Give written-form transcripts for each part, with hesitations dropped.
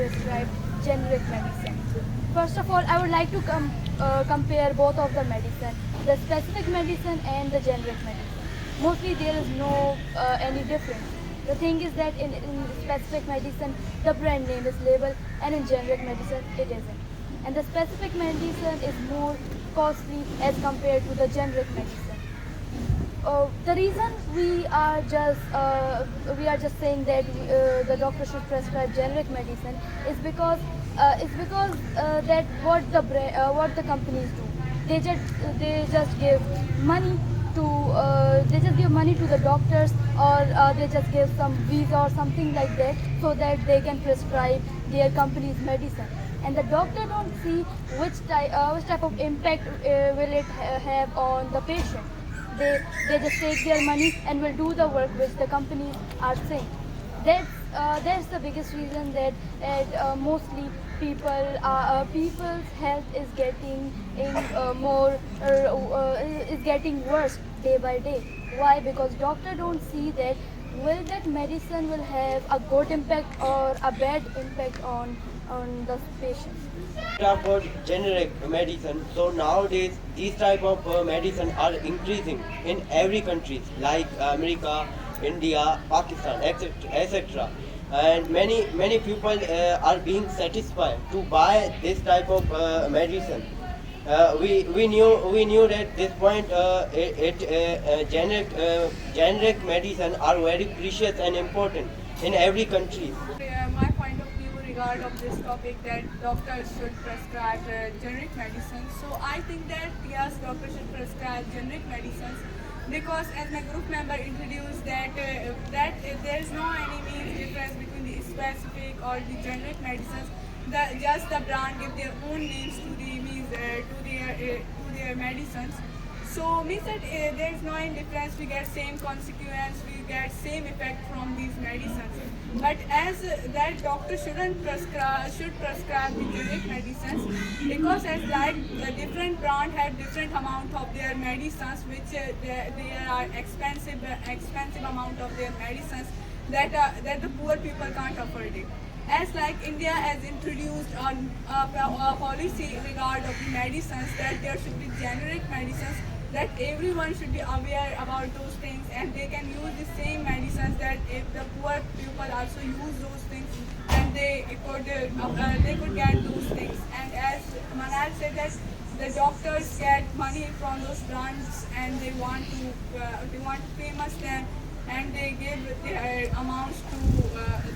prescribe generic medicine. First of all, I would like to compare both of the medicine, the specific medicine and the generic medicine. Mostly there is no any difference. The thing is that in specific medicine, the brand name is labeled, and in generic medicine, it isn't. And the specific medicine is more costly as compared to the generic medicine. The reason we are just saying that the doctor should prescribe generic medicine is because that what the companies do, they just give money to the doctors, or they just give some visa or something like that, so that they can prescribe their company's medicine, and the doctor don't see which type of impact will it have on the patient. They just take their money and will do the work which the companies are saying. That's the biggest reason that mostly people's health is getting is getting worse day by day. Why? Because doctor don't see that will that medicine will have a good impact or a bad impact on the patient. About generic medicine, so nowadays these type of medicine are increasing in every country like America, India, Pakistan, etc. And many people are being satisfied to buy this type of medicine. We knew that this point generic medicine are very precious and important in every country. My point of view regard of this topic, that doctors should prescribe generic medicines. So I think that yes, doctors should prescribe generic medicines, because as my group member introduced that there is no any means difference between the specific or the generic medicines. Just the brand give their own names to the means to their medicines. So means that there is no any difference. We get same consequence, we get same effect from these medicines. But as that doctor should prescribe the generic medicines, because as like the different brand have different amount of their medicines, which they are expensive amount of their medicines that the poor people can't afford it. As like India has introduced a policy regard of the medicines, that there should be generic medicines, that everyone should be aware about those things, and they can use the same medicines, that if the poor people also use those things, then they could get those things. And as Manal said, that the doctors get money from those brands, and they want to famous them, and they give their amounts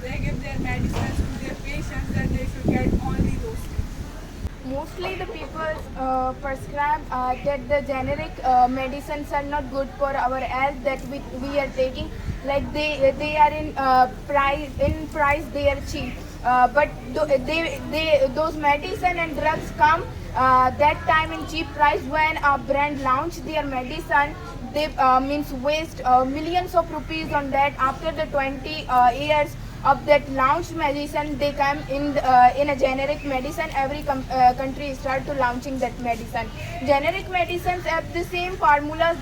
they give their medicines to their patients, that they should get only those things. Mostly the people prescribe that the generic medicines are not good for our health, that we are taking, like they are in price they are cheap, but those medicine and drugs come that time in cheap price. When a brand launch their medicine, they means waste millions of rupees on that. After the 20 years of that launched medicine, they come in a generic medicine. Every country start to launching that medicine. Generic medicines have the same formulas,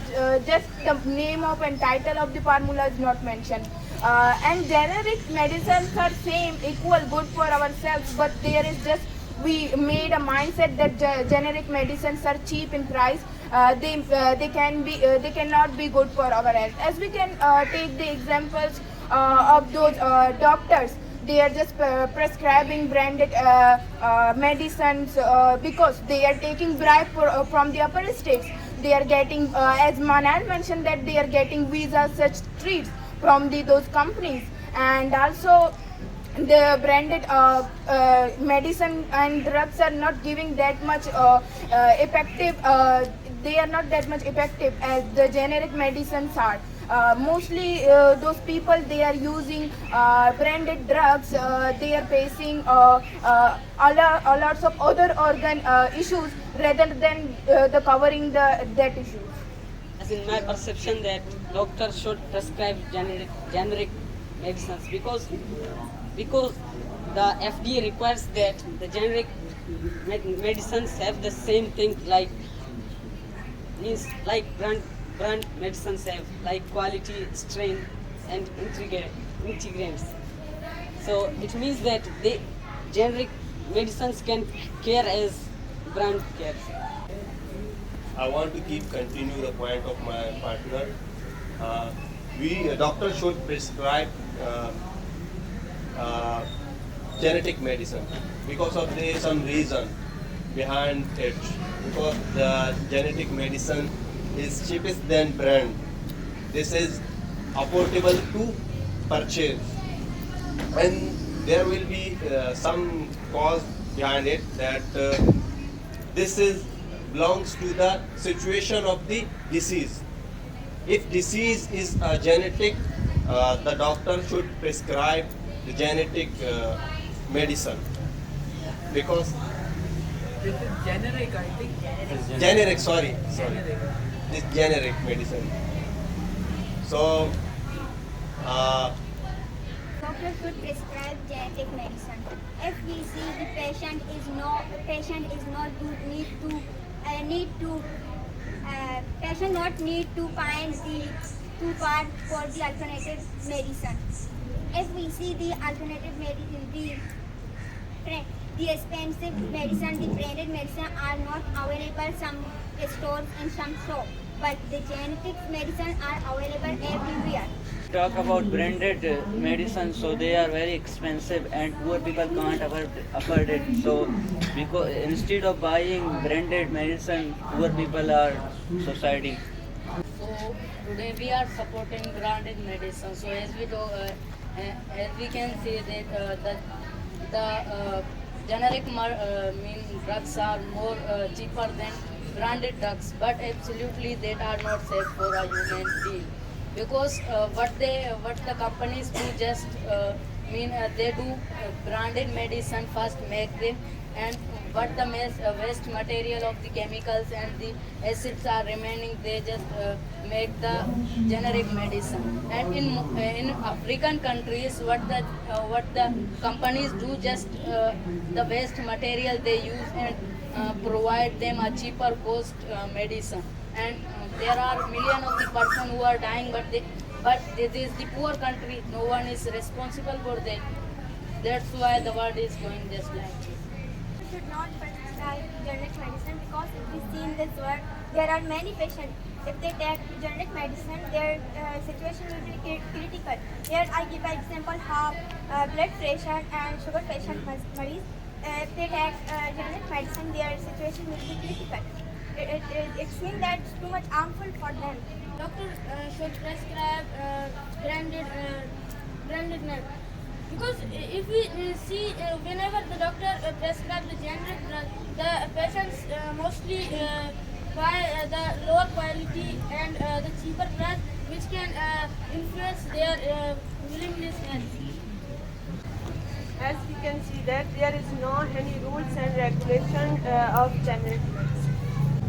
just the name of and title of the formula is not mentioned. And generic medicines are same equal good for ourselves, but there is just we made a mindset that generic medicines are cheap in price. They cannot be good for our health. As we can take the examples of those doctors, they are just prescribing branded medicines because they are taking bribe from the upper states. They are getting, as Manal mentioned, that they are getting visas, such treats from those companies. And also the branded medicine and drugs are not giving that much effective. They are not that much effective as the generic medicines are. Mostly those people, they are using branded drugs. They are facing a lots of other organ issues rather than the covering that issues. As in my perception, that doctors should prescribe generic medicines, because the FDA requires that the generic medicines have the same thing, like brand medicines have, like quality, strength, and ingredients. So it means that generic medicines can care as brand cares. I want to continue the point of my partner. We doctor should prescribe uh, genetic medicine because of some reason behind it. Because the genetic medicine is cheapest than brand. This is affordable to purchase, and there will be some cause behind it that this is belongs to the situation of the disease. If disease is genetic, the doctor should prescribe the genetic medicine because This is generic, I think. generic. Sorry, Generic. this generic medicine. So. Doctor should prescribe genetic medicine. If we see the patient is not patient not need to find the two part for the alternative medicine. If we see the alternative medicine, the expensive medicine, the branded medicine are not available some stores in some shop, but the genetic medicine are available everywhere. Talk about branded medicine, so they are very expensive and poor people can't afford it. So because instead of buying branded medicine, poor people are suiciding. So today we are supporting branded medicine. So as we can see that the generic drugs are more cheaper than branded drugs, but absolutely they are not safe for a human being, because what the companies do just they do branded medicine first, make them, and what the waste material of the chemicals and the acids are remaining, they just make the generic medicine. And in African countries, what the companies do just the waste material they use and provide them a cheaper cost medicine. And there are millions of the person who are dying, but this is the poor country, no one is responsible for that. That's why the world is going just like this. Should not prescribe generic medicine, because if we see in this world there are many patients. If they take generic medicine, their situation will be critical. Here I give an example how blood pressure and sugar patient if they take generic medicine, their situation will be critical. It seems that it's too much harmful for them. Doctor should prescribe branded name, because if we see whenever the doctor prescribes the generic drug, the patients mostly buy the lower quality and the cheaper price, which can influence their willingness. As we can see that there is no any rules and regulation of generic medicine.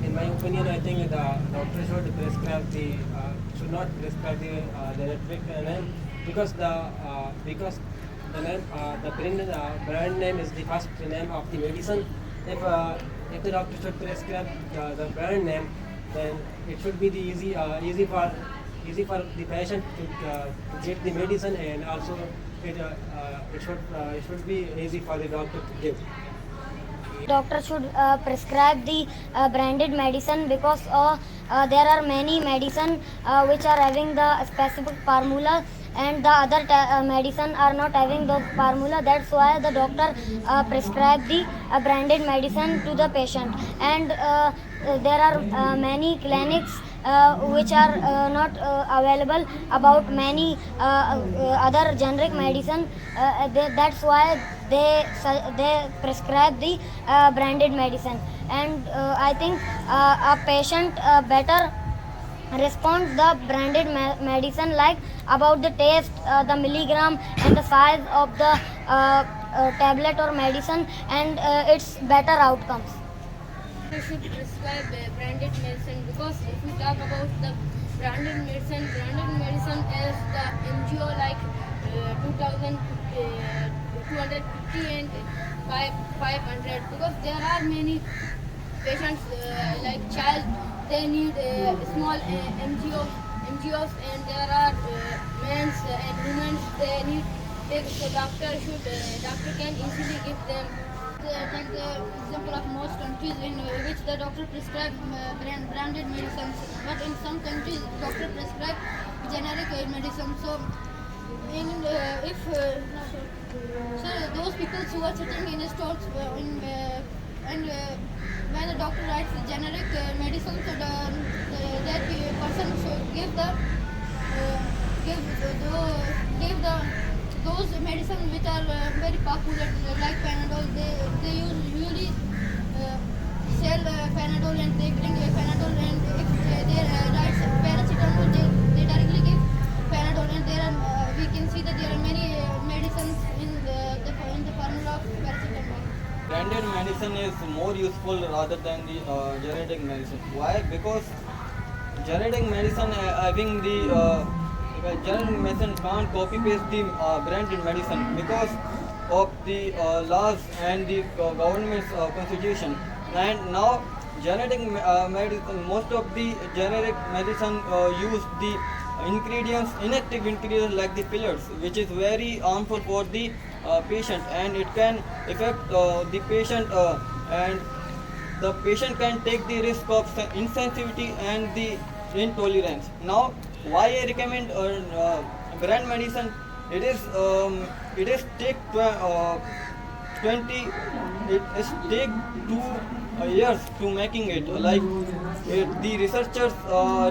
In my opinion, I think the doctor should prescribe should not prescribe the generic name, because the name brand name is the first name of the medicine. If the doctor should prescribe the brand name, then it should be the easy for the patient to get the medicine, and also it should be easy for the doctor to give. Doctor should prescribe the branded medicine, because there are many medicine which are having the specific formula, and the other medicine are not having the formula. That's why the doctor prescribe the branded medicine to the patient. And there are many clinics which are not available about many other generic medicine. That's why they prescribe the branded medicine. And I think a patient better respond the branded medicine, like about the taste, the milligram and the size of the tablet or medicine, and its better outcomes. We should prescribe branded medicine, because if we talk about the branded medicine is the MGO like 2,250 and 500, because there are many patients like child, they need small MGOs, and there are men's and women's, they need So doctor can easily give them. Take the example of most countries in which the doctor prescribe branded medicines, but in some countries doctor prescribe generic medicine. So in if so those people who are sitting in stores and when the doctor writes generic medicine, so that person should give the those medicine which are very popular like Panadol. They usually sell Panadol, and they bring Panadol, and if they write paracetamol, they directly give Panadol. And there are we can see that there are many medicines in the formula of paracetamol. Branded medicine is more useful rather than the generic medicine. Why? Because generic medicine having the generic medicine can't copy paste the branded medicine because of the laws and the government's constitution. And now generic medicine, most of the generic medicine use the inactive ingredients like the fillers, which is very harmful for the patient, and it can affect the patient, and the patient can take the risk of insensitivity and the intolerance. Now, why I recommend brand medicine? It is take 20 it is take 2 years to making it. Like the researchers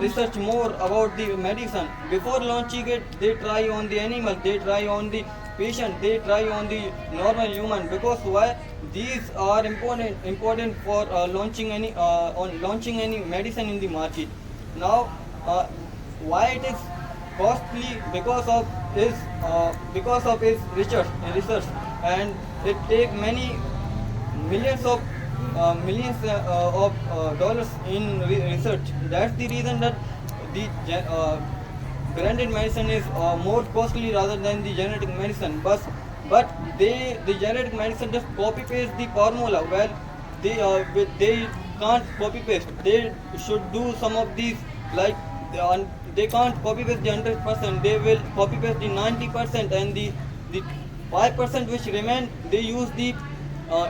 research more about the medicine before launching it. They try on the animal, they try on the patient, they try on the normal human. Because why? These are important for launching any medicine in the market. Now, why it is costly? Because of its research, and it take many millions of dollars in research. That's the reason that the branded medicine is more costly rather than the generic medicine. But the generic medicine just copy paste the formula. Well, they can't copy paste. They should do some of these, like they can't copy paste the 100%. They will copy paste the 90%, and the 5% which remain, they use the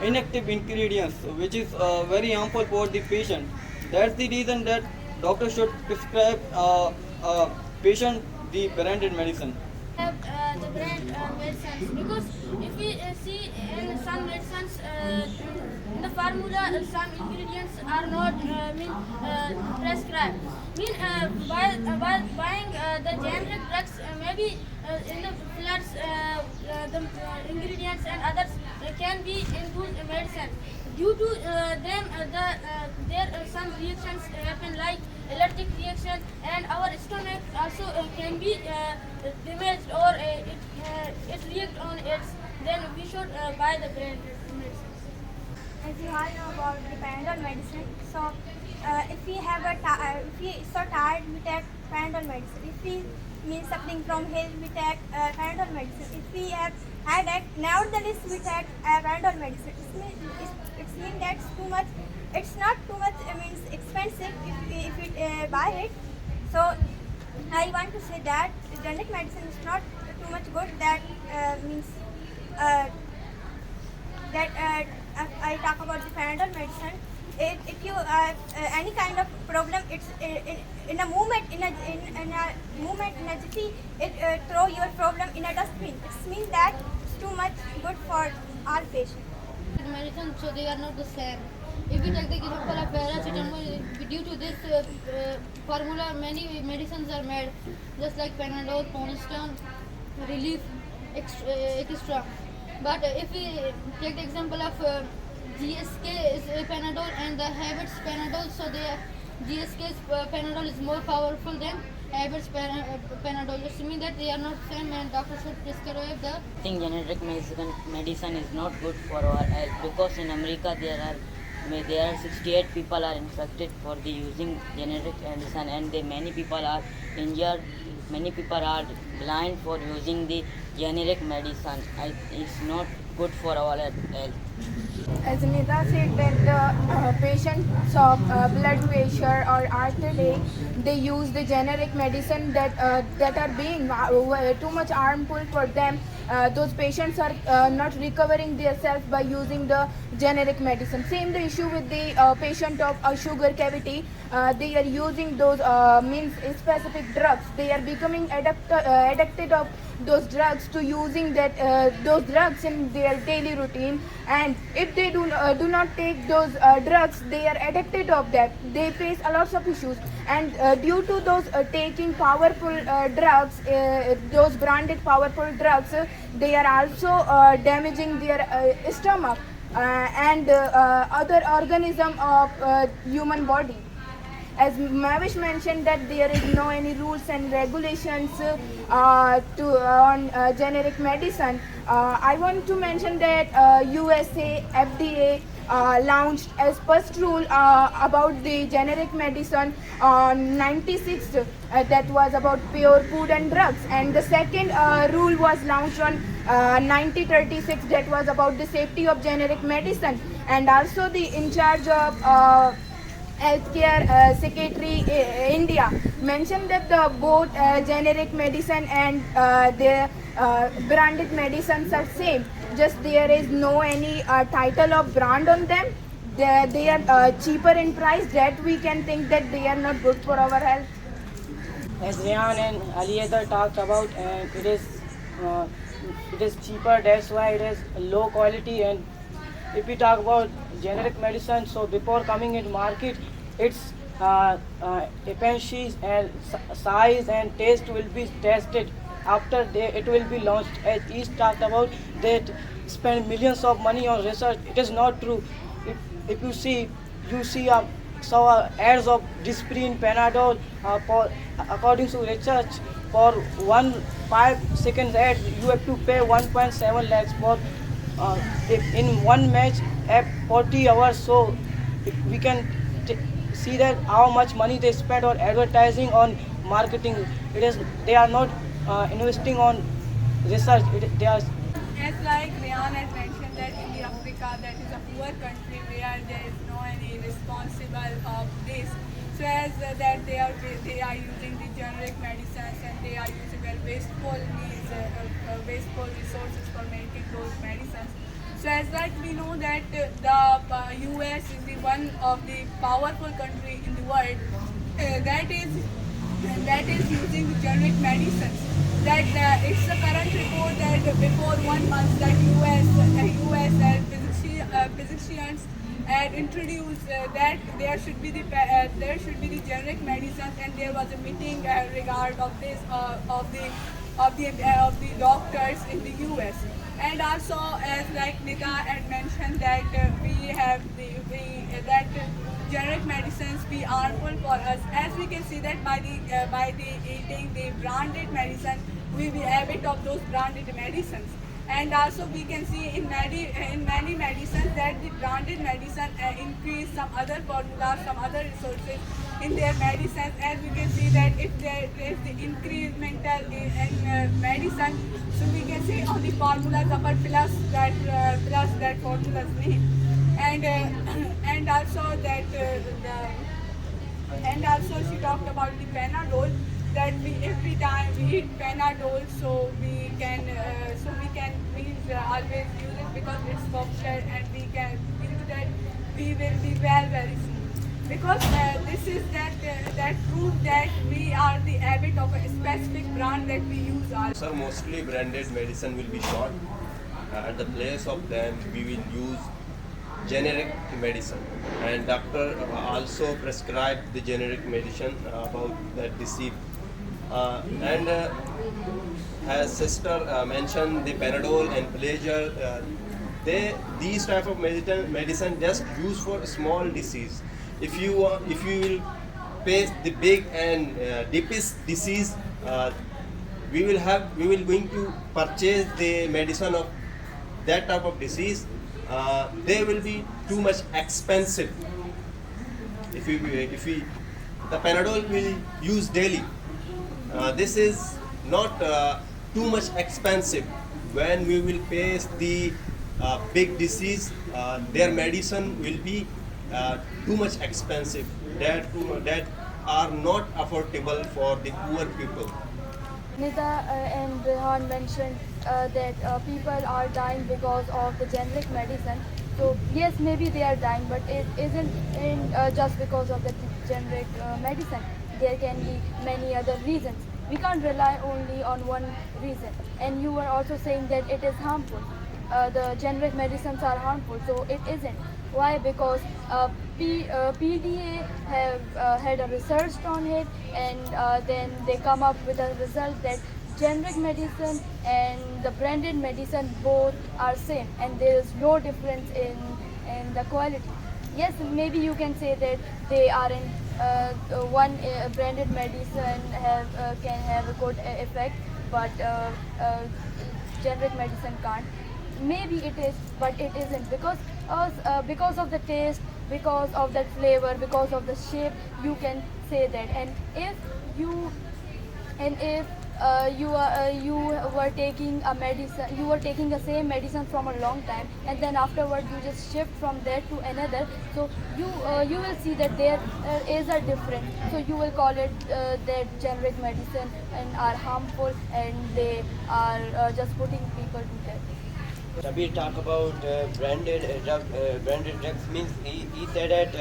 inactive ingredients, which is very harmful for the patient. That's the reason that doctor should prescribe patient the branded medicine. Have the brand medicines, because if we see in some medicines in the formula some ingredients are not prescribed. While buying the generic drugs, maybe in the fillers the ingredients and others can be in those medicine. Due to them, there are some reactions happen like allergic reaction, and our stomach also can be damaged, or it react on it. Then we should buy the branded medicines. As you all know about the Panadol medicine, so if we have if we so tired, we take Panadol medicine. If we mean suffering from health, we take Panadol medicine. If we have headache, nevertheless we take Panadol medicine. It's mean that's too much. It's not too much. Means expensive if we buy it. So I want to say that generic medicine is not too much good. That means that I talk about the Panadol medicine. If you any kind of problem, it's in a moment in a jiffy, it throw your problem in a dustbin. It means that it's too much good for all patients. Medicine, so they are not the same. If we take the example of paracetamol, due to this formula, many medicines are made, just like Panadol, Poniston, Relief, extra. But if we take the example of GSK is Panadol and the Habits Panadol, so the GSK's Panadol is more powerful than Habits Panadol. It means that they are not same, and doctor should prescribe the. I think generic medicine is not good for our health, because in America there are 68 people are infected for the using generic medicine, and many people are injured. Many people are blind for using the generic medicine. It's not good for our health. As Nida said, that the patients of blood pressure or arthritic, they use the generic medicine that are being too much harmful for them. those patients are not recovering themselves by using the generic medicine. Same the issue with the patient of a sugar cavity. They are using those means specific drugs. They are becoming addicted of those drugs to using that those drugs in their daily routine, and if they do not take those drugs, they are addicted of that. They face a lot of issues, and due to those taking powerful drugs, those branded powerful drugs, they are also damaging their stomach and other organism of human body. As Mavish mentioned that there is no any rules and regulations on generic medicine. I want to mention that USA FDA launched as first rule about the generic medicine on 96, that was about pure food and drugs, and the second rule was launched on 1936, that was about the safety of generic medicine. And also the in charge of Healthcare Secretary India mentioned that the both generic medicine and the branded medicines are same. Just there is no any title of brand on them. They are cheaper in price. That we can think that they are not good for our health. As Rehan and Aliether talked about, and it is cheaper. That's why it is low quality. And if we talk about generic medicine, so before coming into market, its efficiency and size and taste will be tested. After it will be launched. As East talked about, that spend millions of money on research. It is not true. If you see saw ads of Disprin, Panadol, for according to research, for 5 seconds ad you have to pay 1.7 lakhs for in one match at 40 hours. So we can see that how much money they spend on advertising, on marketing. They are not investing on research. They are. As like Rehan had mentioned that in the Africa, that is a poor country where there is no any responsible of this. So as that they are using the generic medicines, and they are using wasteful wasteful resources for making those medicines. So as that we know that the US is the one of the powerful country in the world that is using generic medicines. That it's a current report that before 1 month that US physicians had introduced that there should be the generic medicines, and there was a meeting regard of this of the doctors in the US. And also, as like Nika had mentioned, that that generic medicines be harmful for us. As we can see that by the eating the branded medicine, we will habit of those branded medicines. And also we can see in many medicines that the branded medicine increase some other formulas, some other resources in their medicines. As we can see that if there is the incremental in medicine, so we can say on the formulas upper plus that formula's name. And also that and also she talked about the Panadol, that every time we eat Panadol, so we always use it because it's popular, and we can due to that we will be well very soon. Because this is that proof that we are the habit of a specific brand that we use. Sir, mostly branded medicine will be short. At the place of them, we will use generic medicine, and doctor also prescribe the generic medicine about that disease. And as sister mentioned, the Panadol and Pleasure, these type of medicine just used for small disease. If you will face the big and deepest disease, we will going to purchase the medicine of that type of disease. They will be too much expensive. If we the Panadol will use daily. This is not too much expensive. When we will face the big disease, their medicine will be too much expensive. That are not affordable for the poor people. Nida and Rehan mentioned that people are dying because of the generic medicine. So yes, maybe they are dying, but it isn't just because of the generic medicine. There can be many other reasons. We can't rely only on one reason. And you were also saying that it is harmful. The generic medicines are harmful, so it isn't. Why? Because PDA have had a research on it, and then they come up with a result that generic medicine and the branded medicine both are same, and there is no difference in the quality. Yes, maybe you can say that they aren't one branded medicine can have a good effect, but generic medicine can't. Maybe it is, but it isn't, because of the taste, because of that flavor, because of the shape, you can say that. You and if you were taking a medicine, you were taking the same medicine from a long time, and then afterward you just shift from there to another, so you will see that there is a difference, so you will call it that generic medicine and are harmful, and they are just putting people to death. Shabir talk about branded drugs means he said that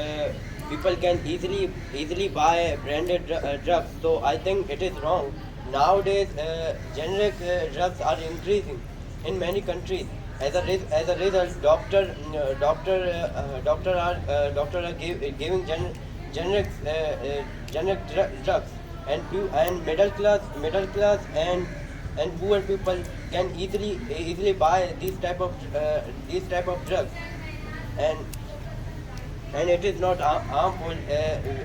people can easily buy branded drugs. So I think it is wrong. Nowadays, generic drugs are increasing in many countries. As a result, doctor are giving generic drugs, and middle class and poor people can easily buy these type of drugs, and it is not harmful.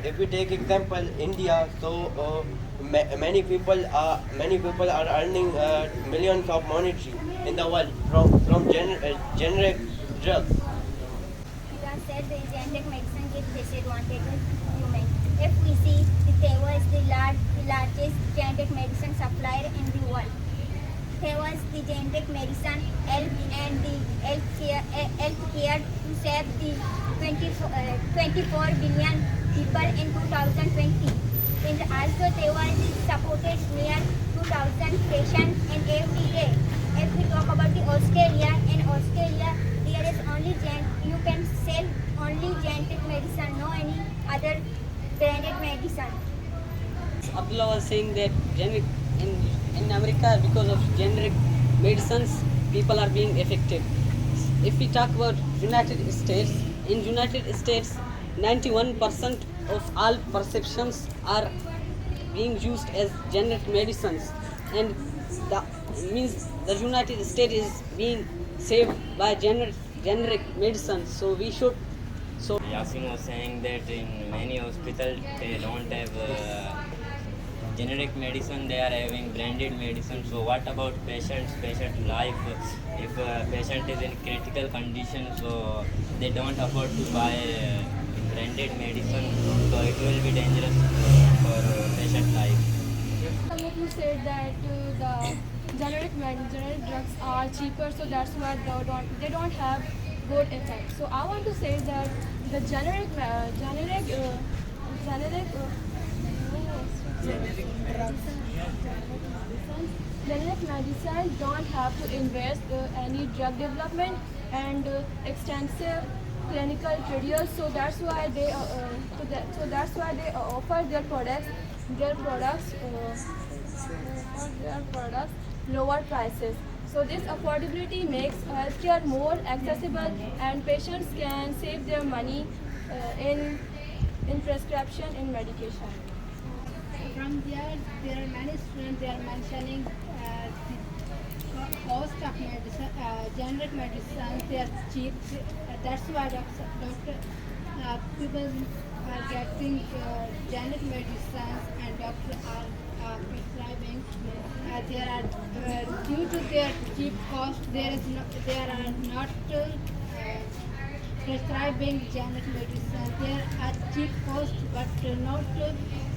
If we take example India, so many people are earning millions of monetary in the world from generic drugs. You have said the generic medicine gives disadvantages to humans. If we see, the Teva is the largest generic medicine supplier in the world. Teva is the generic medicine and the healthcare to save the 24 billion people in 2020. And also Teva is supported near 2,000 patients in every day. If we talk about the Australia, in Australia there is only you can sell only generic medicine, no any other branded medicine. Abdullah was saying that in America, because of generic medicines, people are being affected. If we talk about United States, in United States, 91% of all prescriptions are being used as generic medicines, and the means the United States is being saved by generic medicines. So we should. So Yasin was saying that in many hospitals they don't have generic medicine, they are having branded medicine. So what about patient life? If a patient is in critical condition, so they don't afford to buy branded medicine, so it will be dangerous for patient life. You said that the generic drugs are cheaper, so that's why they don't have good effect. So I want to say that the generic medicine don't have to invest any drug development and extensive clinical trials. So that's why they offer their products lower prices. So this affordability makes healthcare more accessible, and patients can save their money in prescription in medication. From there are many students, they are mentioning the cost of medicine, generic medicine, they are cheap. That's why people are getting generic medicines and doctors are prescribing. There are due to their cheap cost, they are not prescribing generic medicine. There are cheap cost, but not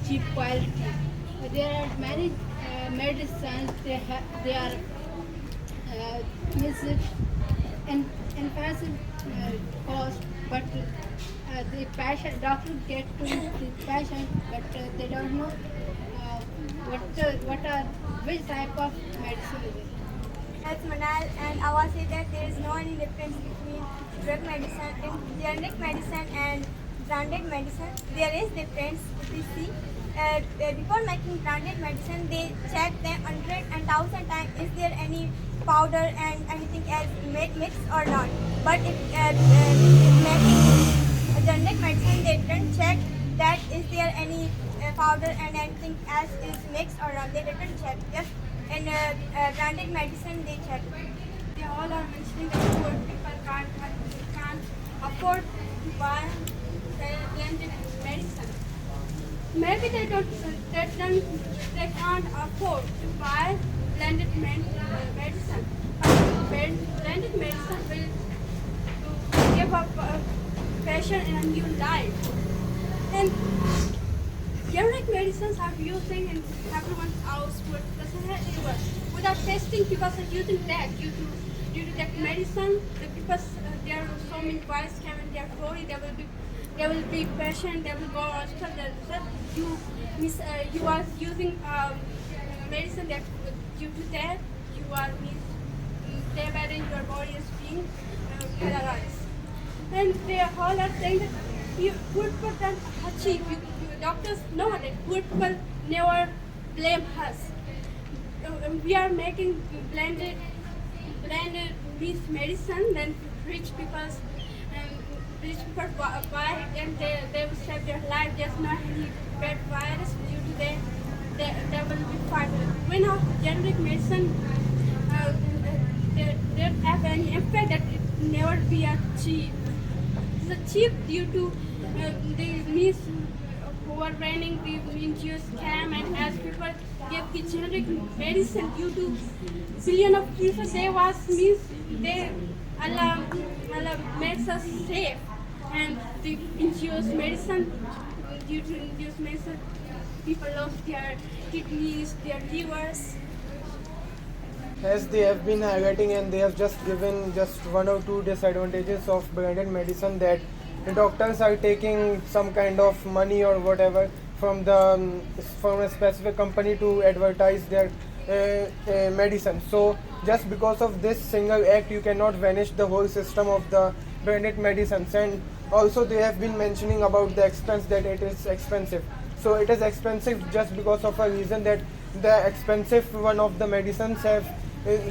cheap quality. There are many medicines. They are expensive cost, but the patient doctor get to the patient, but they don't know which type of medicine is it? As Manal and Awa say that there is no any difference between drug medicine and generic medicine and branded medicine. There is difference if we see. Before making branded medicine, they check them 100 and 1000 times is there any powder and anything else mixed or not. But if making a generic medicine, they didn't check that is there any powder and anything else is mixed or not. They didn't check. Just in branded medicine, they check. They all are mentioning that poor people can't afford to buy blended medicine. Maybe they can't afford to buy blended medicine. But blended medicine will give a patient a new life. And generic medicines are using in everyone's house without testing. People are using that due to that medicine. Because there are so many viruses coming in their body, there will be patient. They will go to hospital. You are using medicine that due to that you are day by day your body is being paralyzed. And they all are saying that poor people can achieve. Doctors know that poor people never blame us. We are making blended with medicine, then rich people buy it and they will save their life. There's not any bad virus due to they will be fine. When our generic medicine they don't have any effect, that it never be cheap. It's cheap due to the means who are running the induced scam, and as people give the generic medicine due to billion of people, they Allah makes us safe, and the induced medicine due to induced medicine people lost their kidneys, their livers. As they have been highlighting, and they have just given just one or two disadvantages of branded medicine, that the doctors are taking some kind of money or whatever from a specific company to advertise their medicine. So just because of this single act, you cannot vanish the whole system of the branded medicines. And also they have been mentioning about the expense, that it is expensive. So it is expensive just because of a reason that the expensive one of the medicines have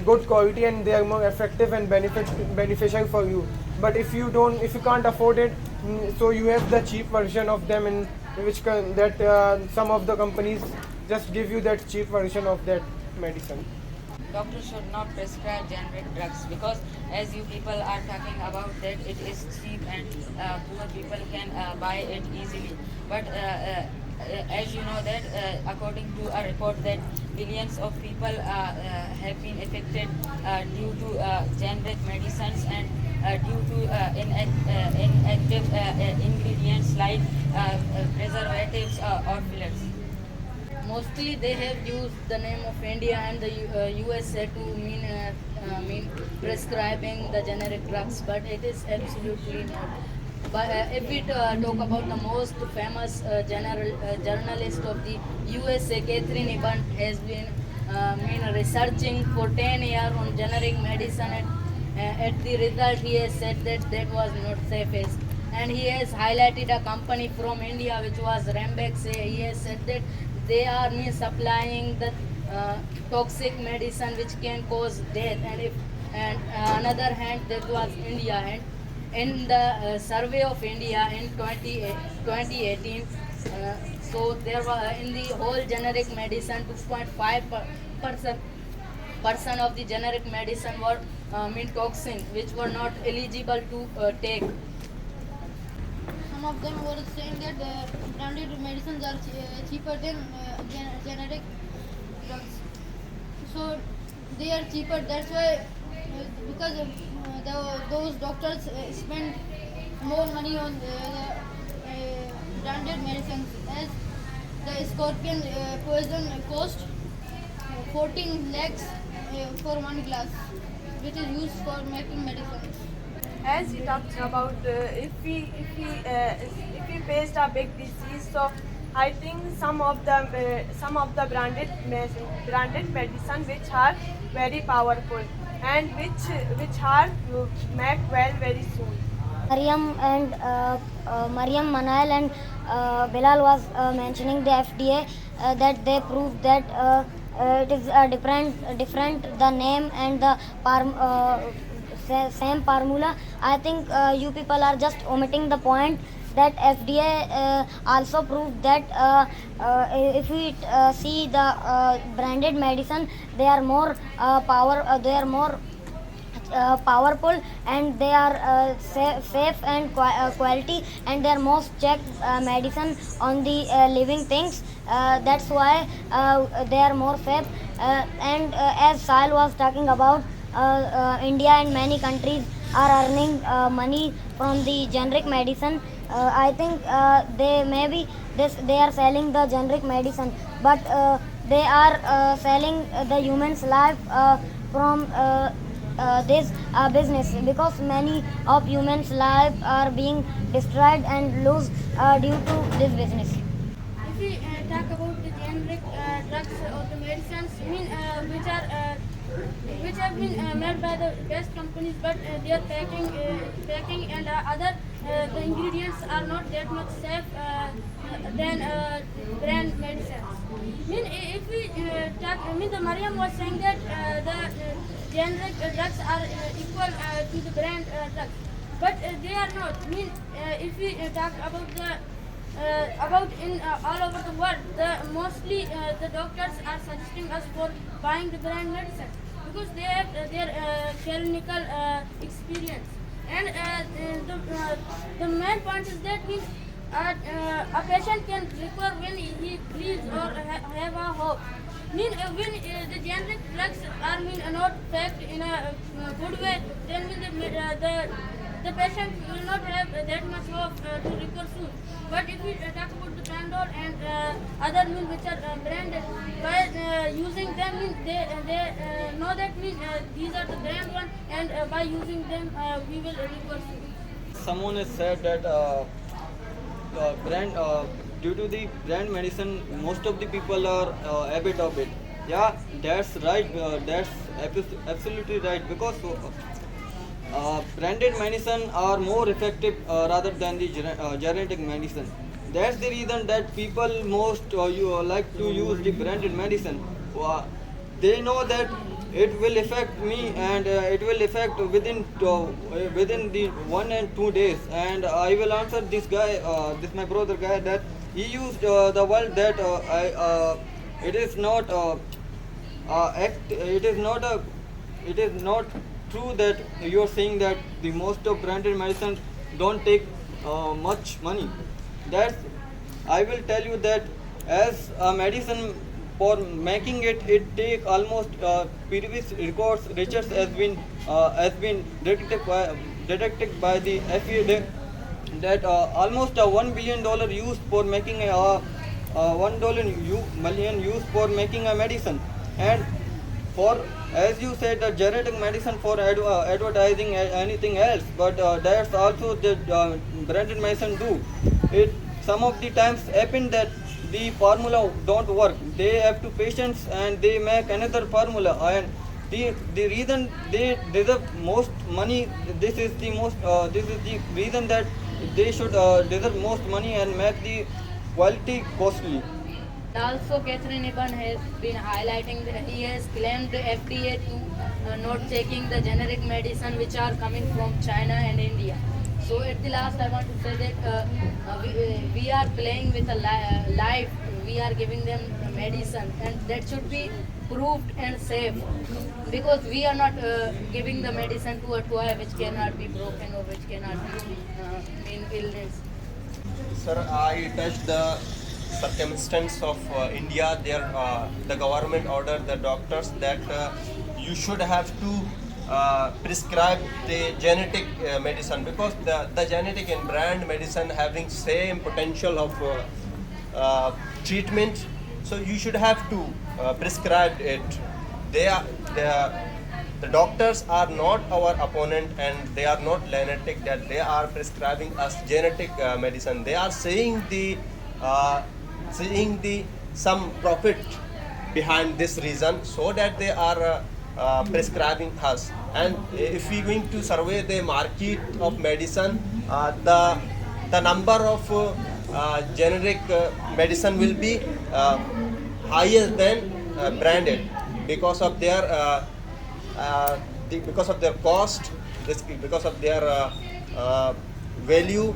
good quality and they are more effective and beneficial for you. But if you can't afford it, so you have the cheap version of them, in which some of the companies just give you that cheap version of that medicine. Doctors should not prescribe generic drugs, because as you people are talking about that it is cheap and poor people can buy it easily. But as you know that according to a report that billions of people have been affected due to generic medicines and due to inactive ingredients like preservatives or fillers. Mostly they have used the name of India and the USA to mean prescribing the generic drugs, but it is absolutely not. But if we talk about the most famous journalist of the USA, Catherine Evans, has been researching for 10 years on generic medicine, and at the result he has said that was not safest. And he has highlighted a company from India which was Rambex. He has said that they are supplying the toxic medicine which can cause death. And another hand, that was India. And in the survey of India in 2018, so there were in the whole generic medicine 2.5% of the generic medicine were toxin, which were not eligible to take. Some of them were saying that the branded medicines are cheaper than generic drugs. So they are cheaper. That's why, because those doctors spend more money on the branded medicines, as the scorpion poison cost 14 lakhs for one glass, which is used for making medicines. As you talked about, if we faced a big disease, so I think some of the branded medicine which are very powerful and which are make well very soon. Mariam Manail and Bilal was mentioning the FDA that they proved that it is different the name and the same formula. I think you people are just omitting the point that FDA also proved that if we see the branded medicine, they are more they are more powerful, and they are safe and quality, and they are most checked medicine on the living things. That's why they are more safe. And as Sal was talking about, India and many countries are earning money from the generic medicine. I think they are selling the generic medicine, but they are selling the human's life from this business, because many of humans' lives are being destroyed and lose due to this business. If we talk about the generic drugs or the medicines, which have been made by the best companies, but their packing and other the ingredients are not that much safe than brand medicines. If we talk, the Mariam was saying that the generic drugs are equal to the brand drugs, but they are not. If we talk about the about in all over the world, mostly the doctors are suggesting us for buying the brand medicine because they have their clinical experience. And the main point is that a patient can recover when he believes or have a hope. When the generic drugs are not packed in a good way, then the patient will not have that much hope to recover soon. But if we talk about the Pandol and other which are branded, by using them, they know that these are the brand one, and by using them we will recover soon. Someone has said that brand due to the brand medicine, most of the people are habit of it. Yeah, that's right. That's absolutely right, because branded medicine are more effective rather than the generic medicine. That's the reason that people most like to use the branded medicine. They know that it will affect me, and it will affect within the 1 and 2 days. And I will answer this guy, this my brother guy, that he used the word that it is not it is not true that you are saying that the most of branded medicines don't take much money. That's I will tell you that as a medicine, for making it take almost previous records research has been detected by the FDA that almost a $1 billion used for making a $1 million used for making a medicine. And for, as you said, the genetic medicine for advertising anything else, but that's also the branded medicine do it. Some of the times happen that the formula don't work, they have to patients and they make another formula, and the reason they deserve most money, this is the reason that they should deserve most money and make the quality costly. Also, Catherine Iban has been highlighting that he has claimed the FDA to not taking the generic medicine which are coming from China and India. So at the last, I want to say that we are playing with a life. We are giving them medicine, and that should be proved and safe, because we are not giving the medicine to a toy which cannot be broken or which cannot be in illness. Sir, I touched the circumstance of India. There, the government ordered the doctors that you should have to prescribe the genetic medicine, because the genetic and brand medicine having same potential of treatment. So you should have to prescribe it. They are the doctors are not our opponent, and they are not lunatic that they are prescribing us genetic medicine. They are saying the seeing the some profit behind this reason, so that they are prescribing us. And if we going to survey the market of medicine, the number of generic medicine will be higher than branded, because of their because of their cost, because of their value,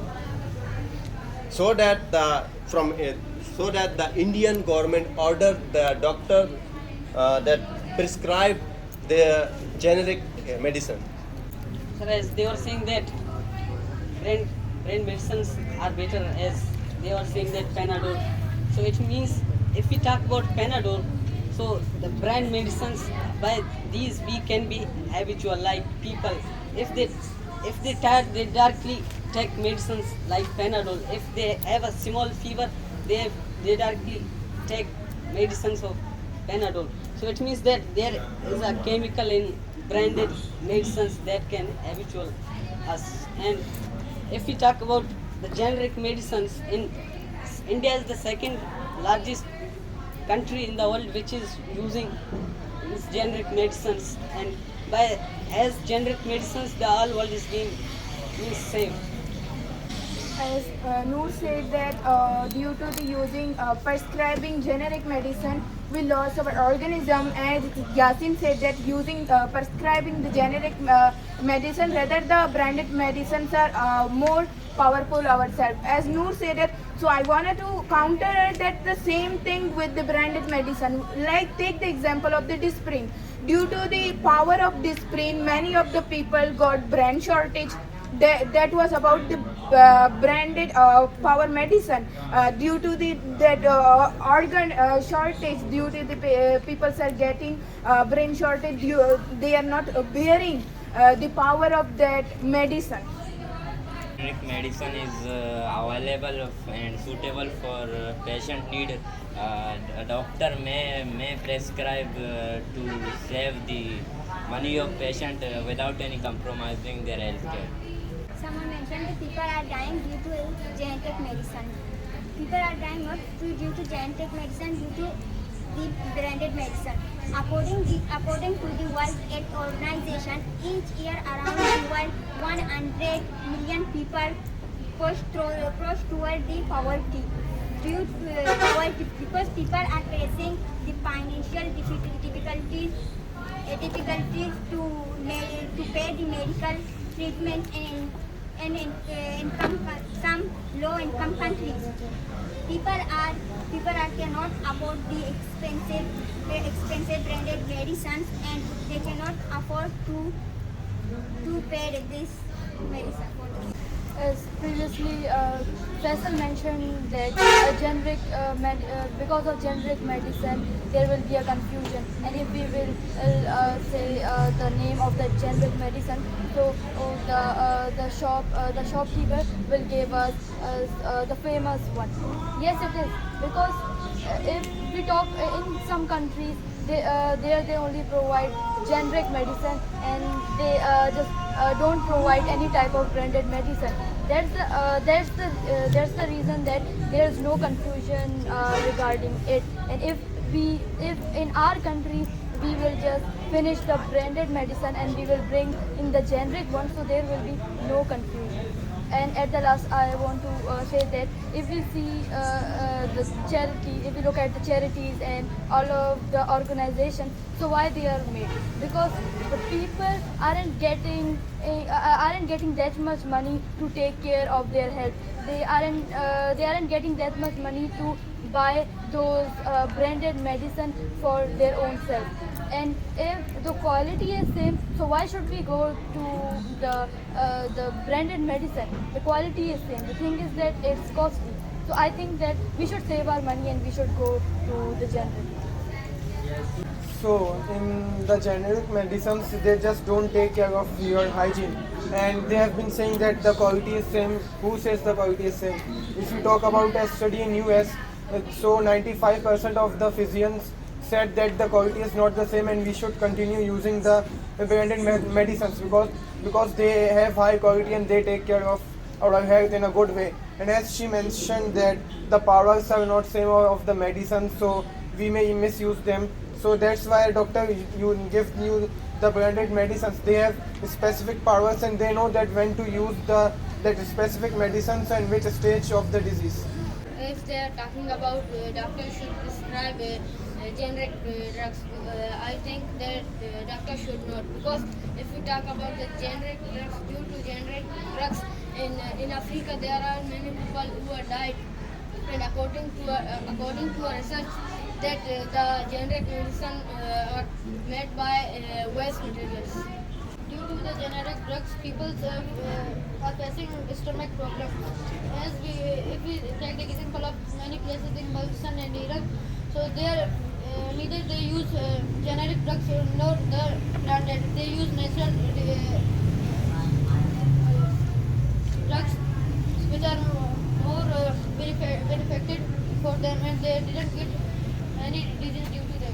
so that the Indian government ordered the doctor that prescribe the generic medicine. So as they were saying that brand medicines are better, as they were saying that Panadol. So it means if we talk about Panadol, so the brand medicines, by these we can be habitual, like people. If they tired, they directly take medicines like Panadol. If they have a small fever, they directly take medicines of Panadol. So it means that there is a chemical in branded medicines that can habitual us. And if we talk about the generic medicines, in India is the second largest country in the world which is using these generic medicines, and by as generic medicines the whole world is being saved. As Noor said that due to the using prescribing generic medicine, we lost our organism, and Yasin said that using prescribing the generic medicine rather the branded medicines are more powerful ourselves. As Noor said that, so I wanted to counter it that the same thing with the branded medicine. Like take the example of the Disprin. Due to the power of Disprin, many of the people got brand shortage. That was about the branded power medicine. Due to the organ shortage, due to the people are getting brain shortage, they are not bearing the power of that medicine. Generic medicine is available and suitable for patient need. A doctor may prescribe to save the money of patient without any compromising their health care. Someone mentioned that people are dying due to genetic medicine. People are dying not due to genetic medicine, due to the branded medicine. According to the World Health Organization, each year around the world 100 million people push toward the poverty. Due to poverty, because people are facing the financial difficulties to pay the medical treatment in some low income countries. People cannot afford the expensive branded medicines, and they cannot afford to pay this medicine. As previously Faisal mentioned that because of generic medicine there will be a confusion, and if we will say the name of the generic medicine, so the shopkeeper will give us the famous one. Yes, it is, because if we talk in some countries, they only provide generic medicine, and they just don't provide any type of branded medicine. That's the reason that there is no confusion regarding it. And if in our country we will just finish the branded medicine and we will bring in the generic one, so there will be no confusion. And at the last, I want to say that if we see the charity, if we look at the charities and all of the organizations, so why they are made? Because the people aren't getting that much money to take care of their health. They aren't getting that much money to buy those branded medicine for their own self. And if the quality is same, so why should we go to the branded medicine? The quality is same. The thing is that it's costly. So I think that we should save our money and we should go to the generic. So in the generic medicines, they just don't take care of your hygiene, and they have been saying that the quality is same. Who says the quality is same? If you talk about a study in US, so 95% of the physicians said that the quality is not the same, and we should continue using the branded medicines because they have high quality and they take care of our health in a good way. And as she mentioned that the powers are not same of the medicine, so we may misuse them. So that's why doctor you give you the branded medicines. They have specific powers and they know that when to use that specific medicines and which stage of the disease. If they are talking about doctors should prescribe generic drugs, I think that doctor should not, because if we talk about the generic drugs, due to generic drugs in Africa there are many people who are died, and according to a research that the generic medicine are made by waste materials. Due to the generic drugs, people are facing stomach problems. If we take the example of many places in Pakistan and Iraq, so there neither they use generic drugs nor the branded. They use natural drugs which are more benefited for them, and they didn't get any disease due to them.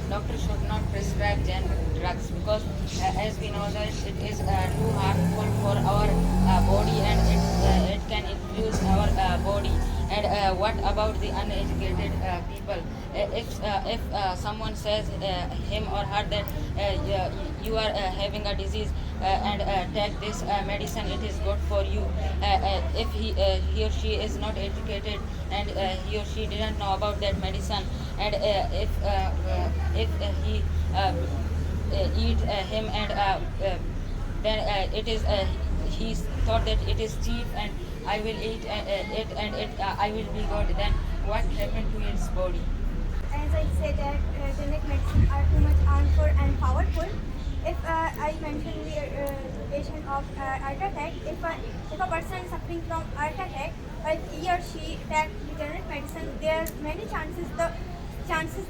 Doctors should not prescribe generic drugs because as we know that it is too harmful for our body, and it can influence our body. And what about the uneducated people? If someone says him or her that you are having a disease and take this medicine, it is good for you. If he or she is not educated and he or she didn't know about that medicine, and if he eat him and then it is he thought that it is cheap and I will eat it and I will be good, then what happened to its body? As I said that generic medicine are too much harmful and powerful. If I mention the patient of heart attack, if a person is suffering from heart attack, if he or she take generic medicine, there are many chances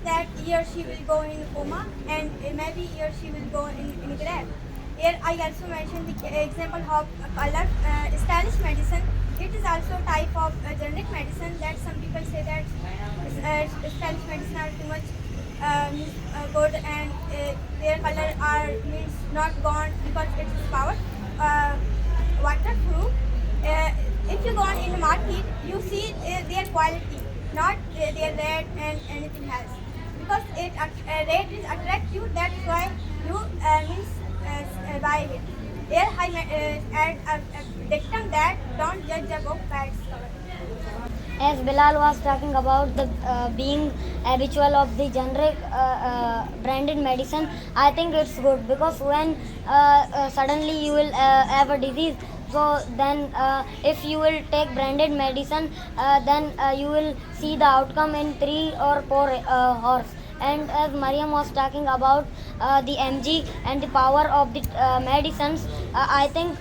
that he or she will go in coma, and maybe he or she will go in grave. Here I also mentioned the example of color stylish medicine. It is also a type of generic medicine that some people say that stylish medicine are too much good, and their color are means not gone because it is power waterproof. If you go on in the market, you see their quality, not their red and anything else, because red is attract you. That's why you buy it. There I add a dictum that don't judge a book by its cover. As Bilal was talking about the being habitual of the generic branded medicine, I think it's good, because when suddenly you will have a disease, so then if you will take branded medicine, then you will see the outcome in 3 or 4 hours. And as Mariam was talking about the mg and the power of the medicines, I think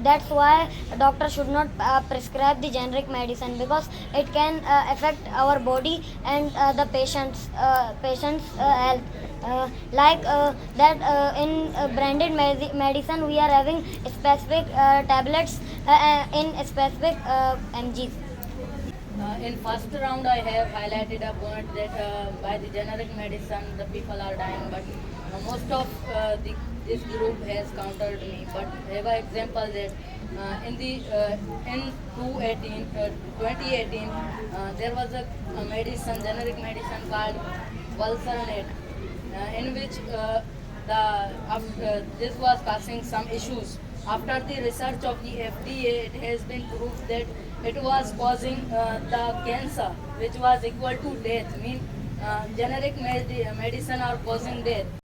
that's why doctor should not prescribe the generic medicine, because it can affect our body and the patient's health. That in branded medicine we are having specific tablets in specific mgs. In first round, I have highlighted a point that by the generic medicine, the people are dying, but most of this group has countered me. But have an example that in 2018, there was a medicine, generic medicine called Valsarnet, in which this was causing some issues. After the research of the FDA, it has been proved that it was causing the cancer, which was equal to death. Mean generic medicine are causing death.